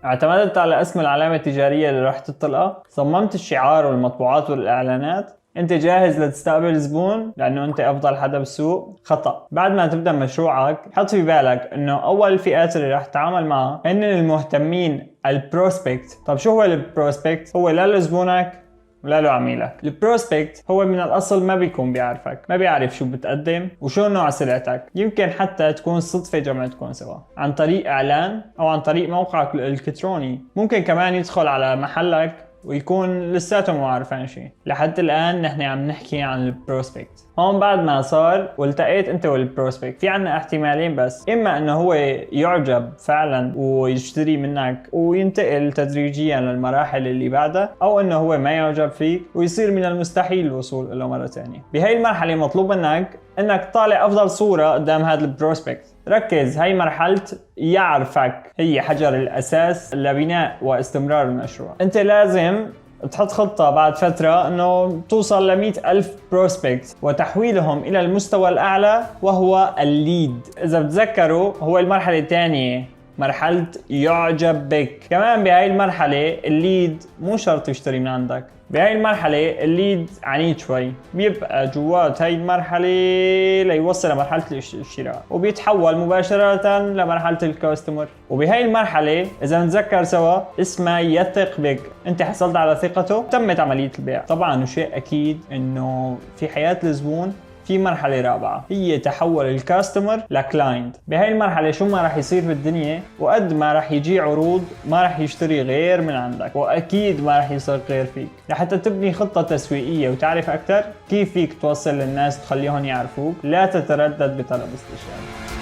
اعتمدت على اسم العلامة التجارية اللي راح تطلقها، صممت الشعار والمطبوعات والإعلانات، انت جاهز لتستقبل زبون لانه انت افضل حدا بالسوق؟ خطأ. بعد ما تبدأ مشروعك حط في بالك انه اول الفئات اللي راح تتعامل معها هن المهتمين، البروسبكت. طب شو هو البروسبكت؟ هو لا لزبونك ولا له عميلك. البروسبكت هو من الاصل ما بيكون بيعرفك، ما بيعرف شو بتقدم وشو نوع سلعتك، يمكن حتى تكون صدفة جمعتكم سوا عن طريق اعلان او عن طريق موقعك الالكتروني. ممكن كمان يدخل على محلك ويكون لساته مو عارفين شيء. لحد الان نحن عم نحكي عن البروسبكت. هون بعد ما صار والتقيت انت والبروسبكت، في عنا احتمالين بس، اما انه هو يعجب فعلا ويشتري منك وينتقل تدريجيا للمراحل اللي بعدها، او انه هو ما يعجب فيك ويصير من المستحيل الوصول له مرة ثانية. بهي المرحلة مطلوب منك انك طالع افضل صورة قدام هذا البروسبكت. ركز، هاي مرحلة يعرفك، هي حجر الاساس لبناء واستمرار المشروع. انت لازم تحط خطة بعد فترة انه توصل ل100,000 بروسبكت وتحويلهم الى المستوى الاعلى وهو الليد. اذا بتذكروا هو المرحلة الثانية، مرحلة يعجب بك. كمان بهاي المرحلة الليد مو شرط يشتري من عندك. بهاي المرحلة الليد عنيد شوي، بيبقى جوات هاي المرحلة ليوصل لمرحلة الشراء وبيتحول مباشرة لمرحلة الكاستمر. وبهاي المرحلة إذا نتذكر سوا اسمها يثق بك، أنت حصلت على ثقته، تمت عملية البيع. طبعا وشيء أكيد إنه في حياة الزبون في مرحلة رابعة، هي تحول الكاستمر لكلاينت. بهاي المرحلة شو ما راح يصير بالدنيا وقد ما راح يجي عروض ما راح يشتري غير من عندك، وأكيد ما راح يثق غير فيك. لحتى تبني خطة تسويقية وتعرف أكثر كيف فيك توصل للناس تخليهم يعرفوك، لا تتردد بطلب استشارة.